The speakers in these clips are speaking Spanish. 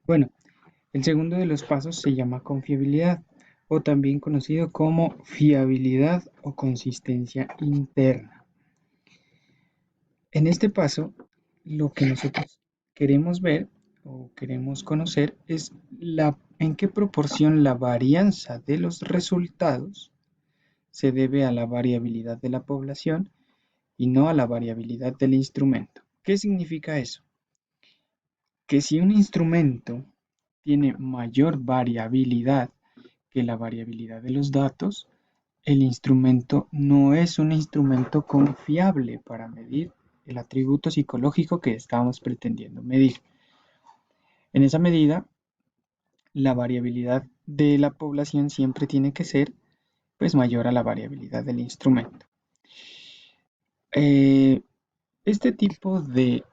Bueno, el segundo de los pasos se llama confiabilidad o también conocido como fiabilidad o consistencia interna. En este paso, lo que nosotros queremos ver o queremos conocer es en qué proporción la varianza de los resultados se debe a la variabilidad de la población y no a la variabilidad del instrumento. ¿Qué significa eso? Que si un instrumento tiene mayor variabilidad que la variabilidad de los datos, el instrumento no es un instrumento confiable para medir el atributo psicológico que estamos pretendiendo medir. En esa medida, la variabilidad de la población siempre tiene que ser pues, mayor a la variabilidad del instrumento. Eh, este tipo de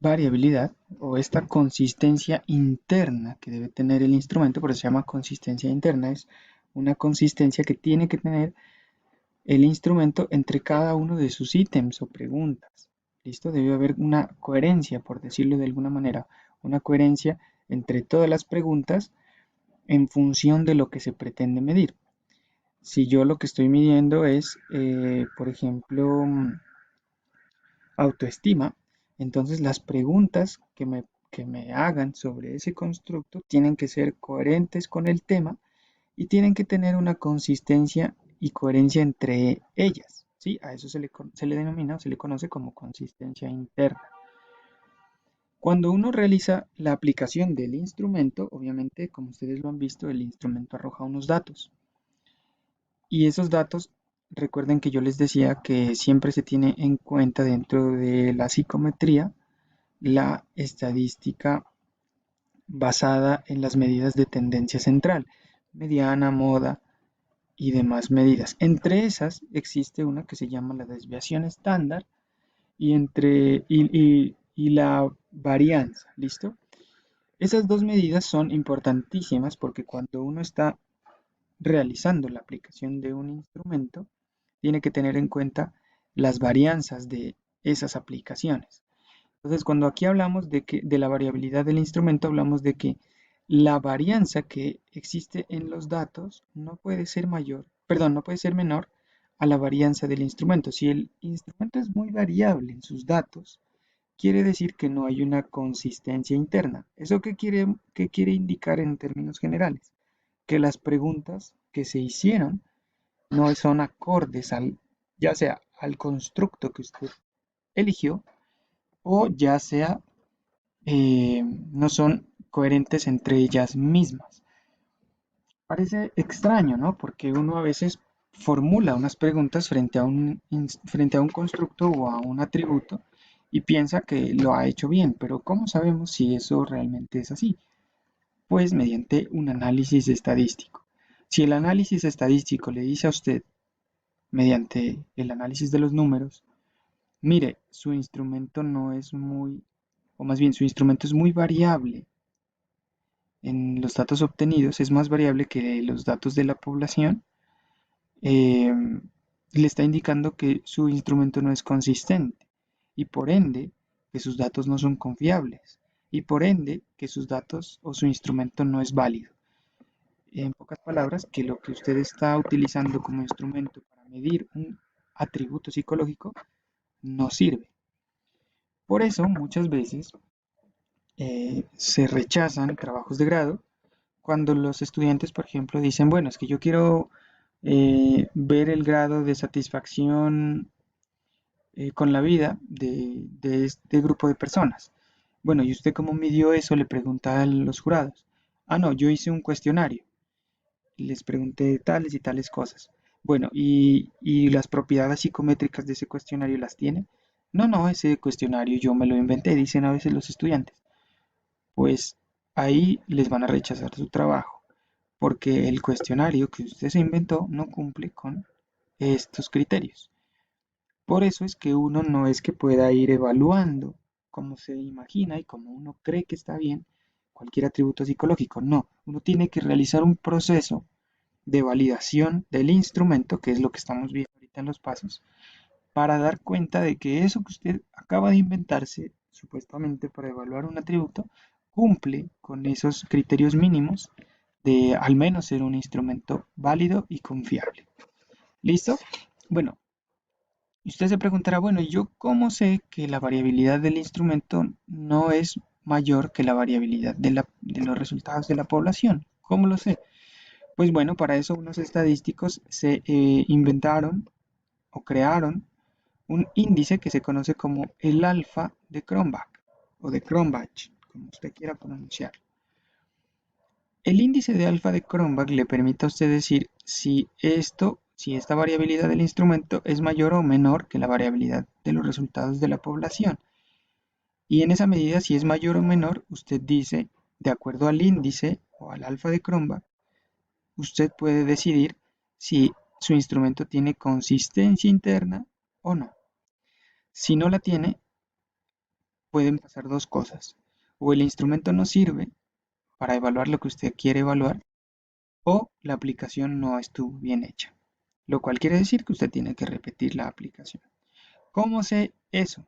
variabilidad o esta consistencia interna que debe tener el instrumento, por eso se llama consistencia interna, es una consistencia que tiene que tener el instrumento entre cada uno de sus ítems o preguntas. ¿Listo? Debe haber una coherencia, por decirlo de alguna manera, una coherencia entre todas las preguntas en función de lo que se pretende medir. Si yo lo que estoy midiendo es, por ejemplo, autoestima, entonces las preguntas que me hagan sobre ese constructo tienen que ser coherentes con el tema y tienen que tener una consistencia y coherencia entre ellas. ¿Sí? A eso se le denomina, se le conoce como consistencia interna. Cuando uno realiza la aplicación del instrumento, obviamente, como ustedes lo han visto, el instrumento arroja unos datos. Y esos datos, recuerden que yo les decía que siempre se tiene en cuenta dentro de la psicometría la estadística basada en las medidas de tendencia central, mediana, moda y demás medidas. Entre esas existe una que se llama la desviación estándar y la varianza, ¿listo? Esas dos medidas son importantísimas porque cuando uno está realizando la aplicación de un instrumento, tiene que tener en cuenta las varianzas de esas aplicaciones. Entonces, cuando aquí hablamos de la variabilidad del instrumento, hablamos de que la varianza que existe en los datos no puede ser mayor, perdón, no puede ser menor a la varianza del instrumento. Si el instrumento es muy variable en sus datos, quiere decir que no hay una consistencia interna. ¿Eso qué quiere indicar en términos generales? Que las preguntas que se hicieron no son acordes ya sea al constructo que usted eligió o ya sea no son coherentes entre ellas mismas. Parece extraño, ¿no? Porque uno a veces formula unas preguntas frente a un constructo o a un atributo y piensa que lo ha hecho bien, pero ¿cómo sabemos si eso realmente es así? Pues mediante un análisis estadístico. Si el análisis estadístico le dice a usted, mediante el análisis de los números, mire, su instrumento no es muy, o más bien su instrumento es muy variable en los datos obtenidos, es más variable que los datos de la población, eh, le está indicando que su instrumento no es consistente y por ende que sus datos no son confiables y por ende que sus datos o su instrumento no es válido. En pocas palabras, que lo que usted está utilizando como instrumento para medir un atributo psicológico no sirve. Por eso muchas veces se rechazan trabajos de grado cuando los estudiantes, por ejemplo, dicen, bueno, es que yo quiero ver el grado de satisfacción con la vida de este grupo de personas. Bueno, ¿y usted cómo midió eso? Le pregunta a los jurados. Ah, no, yo hice un cuestionario. Les pregunté tales y tales cosas. Bueno, ¿y las propiedades psicométricas de ese cuestionario las tiene? No, no, ese cuestionario yo me lo inventé, dicen a veces los estudiantes. Pues ahí les van a rechazar su trabajo, porque el cuestionario que usted se inventó no cumple con estos criterios. Por eso es que uno no es que pueda ir evaluando como se imagina y como uno cree que está bien cualquier atributo psicológico. No, uno tiene que realizar un proceso de validación del instrumento, que es lo que estamos viendo ahorita en los pasos, para dar cuenta de que eso que usted acaba de inventarse, supuestamente para evaluar un atributo, cumple con esos criterios mínimos de al menos ser un instrumento válido y confiable. ¿Listo? Bueno, y usted se preguntará, bueno, ¿y yo cómo sé que la variabilidad del instrumento no es mayor que la variabilidad de los resultados de la población? ¿Cómo lo sé? Pues bueno, para eso unos estadísticos se inventaron o crearon un índice que se conoce como el alfa de Cronbach o de Cronbach, como usted quiera pronunciar. El índice de alfa de Cronbach le permite a usted decir si esta variabilidad del instrumento es mayor o menor que la variabilidad de los resultados de la población. Y en esa medida, si es mayor o menor, usted dice, de acuerdo al índice o al alfa de Cronbach, usted puede decidir si su instrumento tiene consistencia interna o no. Si no la tiene, pueden pasar dos cosas. O el instrumento no sirve para evaluar lo que usted quiere evaluar, o la aplicación no estuvo bien hecha. Lo cual quiere decir que usted tiene que repetir la aplicación. ¿Cómo sé eso?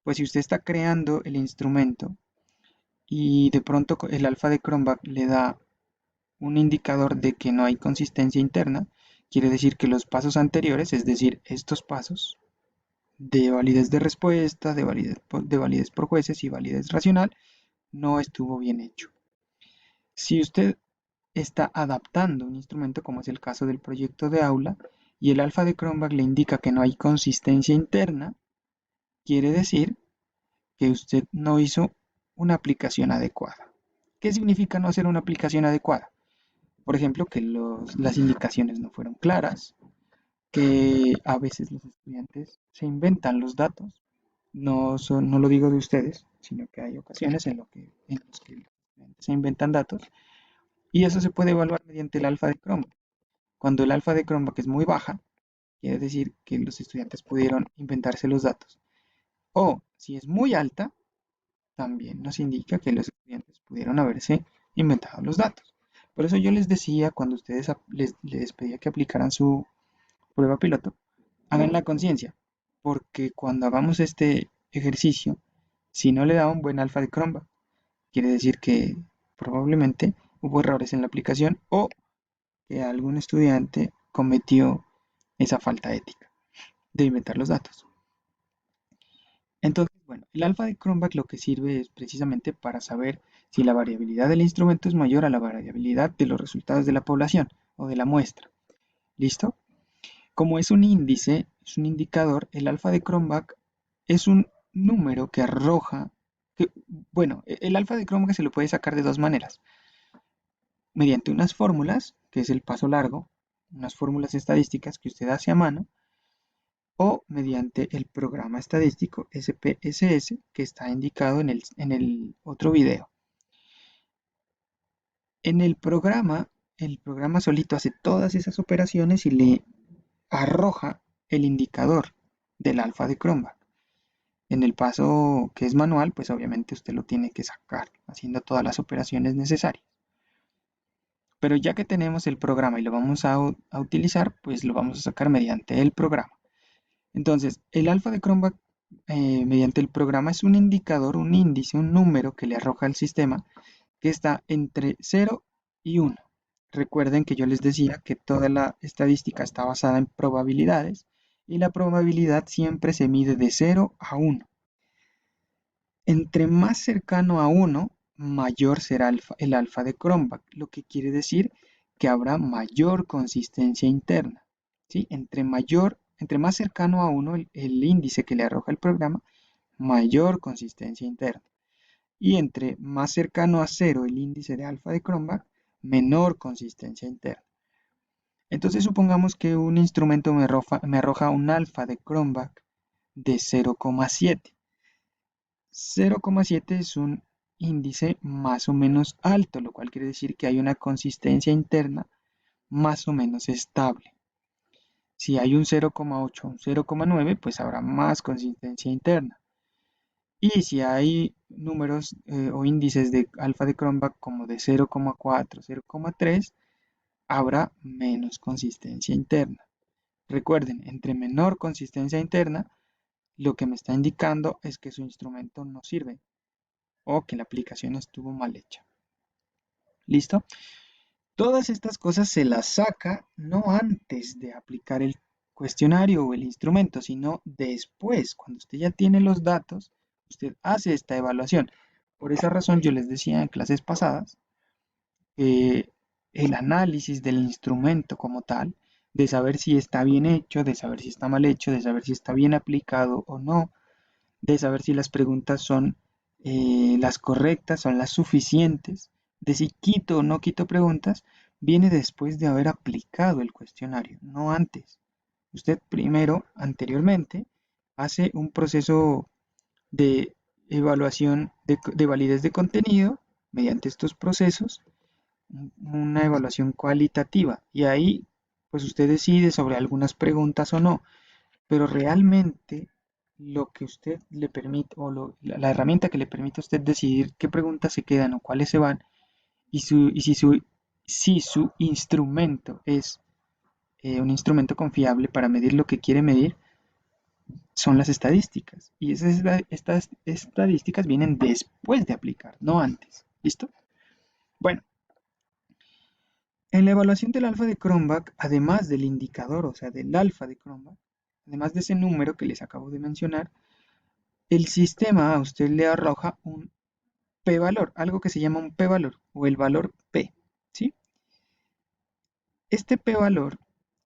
Pues si usted está creando el instrumento y de pronto el alfa de Cronbach le da un indicador de que no hay consistencia interna, quiere decir que los pasos anteriores, es decir, estos pasos de validez de respuesta, de validez por jueces y validez racional, no estuvo bien hecho. Si usted está adaptando un instrumento, como es el caso del proyecto de aula, y el alfa de Cronbach le indica que no hay consistencia interna, quiere decir que usted no hizo una aplicación adecuada. ¿Qué significa no hacer una aplicación adecuada? Por ejemplo, que las indicaciones no fueron claras, que a veces los estudiantes se inventan los datos. No lo digo de ustedes, sino que hay ocasiones en los que los estudiantes se inventan datos y eso se puede evaluar mediante el alfa de Cronbach. Cuando el alfa de Cronbach es muy baja, quiere decir que los estudiantes pudieron inventarse los datos. O si es muy alta, también nos indica que los estudiantes pudieron haberse inventado los datos. Por eso yo les decía, cuando ustedes les pedía que aplicaran su prueba piloto, hagan la conciencia, porque cuando hagamos este ejercicio, si no le da un buen alfa de Cronbach, quiere decir que probablemente hubo errores en la aplicación o que algún estudiante cometió esa falta ética de inventar los datos. Entonces, bueno, el alfa de Cronbach lo que sirve es precisamente para saber si la variabilidad del instrumento es mayor a la variabilidad de los resultados de la población o de la muestra. ¿Listo? Como es un índice, es un indicador, el alfa de Cronbach es un número que arroja, bueno, el alfa de Cronbach se lo puede sacar de dos maneras. Mediante unas fórmulas, que es el paso largo, unas fórmulas estadísticas que usted hace a mano, o mediante el programa estadístico SPSS que está indicado en el otro video. En el programa solito hace todas esas operaciones y le arroja el indicador del alfa de Cronbach. En el paso que es manual, pues obviamente usted lo tiene que sacar haciendo todas las operaciones necesarias. Pero ya que tenemos el programa y lo vamos a utilizar, pues lo vamos a sacar mediante el programa. Entonces, el alfa de Cronbach mediante el programa es un indicador, un índice, un número que le arroja al sistema que está entre 0 y 1. Recuerden que yo les decía que toda la estadística está basada en probabilidades y la probabilidad siempre se mide de 0 a 1. Entre más cercano a 1, mayor será el alfa de Cronbach, lo que quiere decir que habrá mayor consistencia interna. ¿Sí? Entre más cercano a 1 el índice que le arroja el programa, mayor consistencia interna. Y entre más cercano a 0 el índice de alfa de Cronbach, menor consistencia interna. Entonces supongamos que un instrumento me arroja un alfa de Cronbach de 0,7. 0,7 es un índice más o menos alto, lo cual quiere decir que hay una consistencia interna más o menos estable. Si hay un 0,8 o un 0,9, pues habrá más consistencia interna. Y si hay números o índices de alfa de Cronbach como de 0,4, 0,3, habrá menos consistencia interna. Recuerden, entre menor consistencia interna, lo que me está indicando es que su instrumento no sirve o que la aplicación estuvo mal hecha. ¿Listo? Todas estas cosas se las saca no antes de aplicar el cuestionario o el instrumento, sino después, cuando usted ya tiene los datos, usted hace esta evaluación. Por esa razón yo les decía en clases pasadas que el análisis del instrumento como tal, de saber si está bien hecho, de saber si está mal hecho, de saber si está bien aplicado o no, de saber si las preguntas son las correctas, son las suficientes, de si quito o no quito preguntas, viene después de haber aplicado el cuestionario, no antes. Usted primero, anteriormente, hace un proceso de evaluación de validez de contenido mediante estos procesos, una evaluación cualitativa, y ahí pues usted decide sobre algunas preguntas o no, pero realmente lo que usted le permite, o la herramienta que le permite a usted decidir qué preguntas se quedan o cuáles se van, si su instrumento es un instrumento confiable para medir lo que quiere medir, son las estadísticas. Y estas estadísticas vienen después de aplicar, no antes. ¿Listo? Bueno, en la evaluación del alfa de Cronbach, además del indicador, o sea, del alfa de Cronbach, además de ese número que les acabo de mencionar, el sistema a usted le arroja un p-valor, algo que se llama un p-valor o el valor p, ¿sí? Este p-valor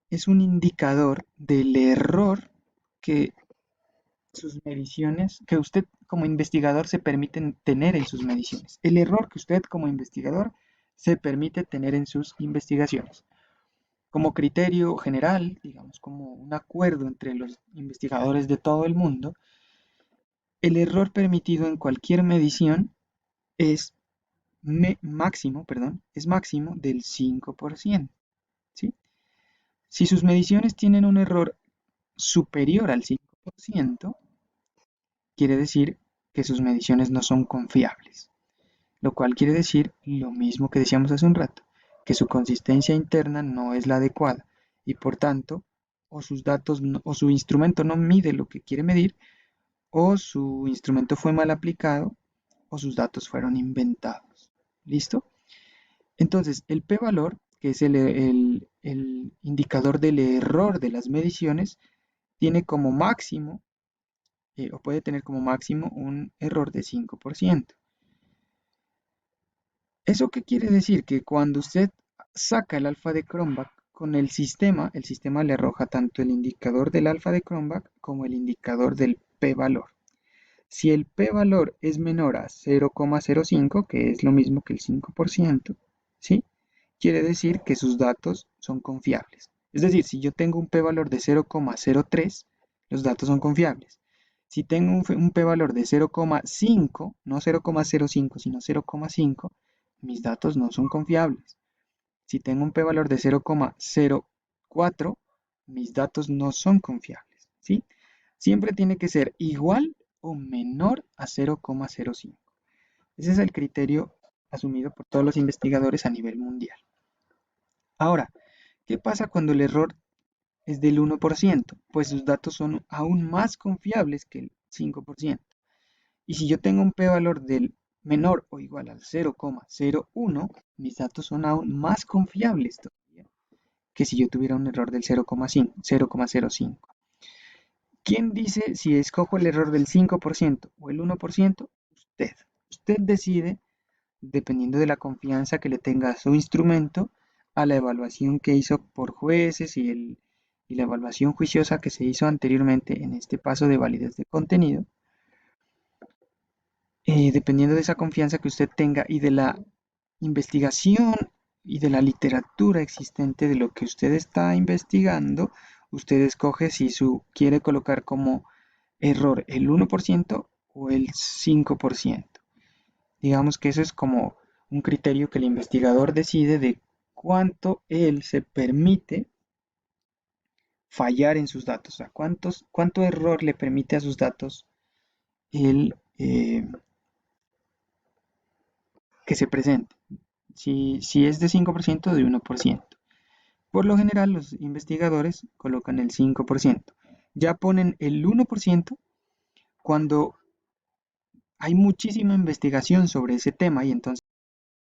es un indicador del error que sus mediciones, que usted como investigador se permite tener en sus mediciones. El error que usted como investigador se permite tener en sus investigaciones. Como criterio general, digamos, como un acuerdo entre los investigadores de todo el mundo, el error permitido en cualquier medición es máximo del 5%, ¿sí? Si sus mediciones tienen un error superior al 5%, quiere decir que sus mediciones no son confiables, lo cual quiere decir lo mismo que decíamos hace un rato, que su consistencia interna no es la adecuada y por tanto, o sus datos o su instrumento no mide lo que quiere medir, o su instrumento fue mal aplicado, o sus datos fueron inventados. ¿Listo? Entonces, el p-valor, que es el indicador del error de las mediciones, tiene como máximo, o puede tener como máximo un error de 5%. ¿Eso qué quiere decir? Que cuando usted saca el alfa de Cronbach con el sistema le arroja tanto el indicador del alfa de Cronbach como el indicador del p-valor. Si el p-valor es menor a 0,05, que es lo mismo que el 5%, ¿sí? Quiere decir que sus datos son confiables. Es decir, si yo tengo un p-valor de 0,03, los datos son confiables. Si tengo un p-valor de 0,5, no 0,05, sino 0,5, mis datos no son confiables. Si tengo un p-valor de 0,04, mis datos no son confiables, ¿sí? Siempre tiene que ser igual o menor a 0,05. Ese es el criterio asumido por todos los investigadores a nivel mundial. Ahora, ¿qué pasa cuando el error es del 1%? Pues sus datos son aún más confiables que el 5%. Y si yo tengo un p-valor del menor o igual al 0,01, mis datos son aún más confiables todavía que si yo tuviera un error del 0,05. ¿Quién dice si escojo el error del 5% o el 1%? Usted. Usted decide, dependiendo de la confianza que le tenga a su instrumento, a la evaluación que hizo por jueces y la evaluación juiciosa que se hizo anteriormente en este paso de validez de contenido. Dependiendo de esa confianza que usted tenga y de la investigación y de la literatura existente de lo que usted está investigando, usted escoge si quiere colocar como error el 1% o el 5%. Digamos que eso es como un criterio que el investigador decide de cuánto él se permite fallar en sus datos, o sea, cuánto error le permite a sus datos el, que se presente. Si es de 5%, de 1%. Por lo general, los investigadores colocan el 5%. Ya ponen el 1% cuando hay muchísima investigación sobre ese tema y entonces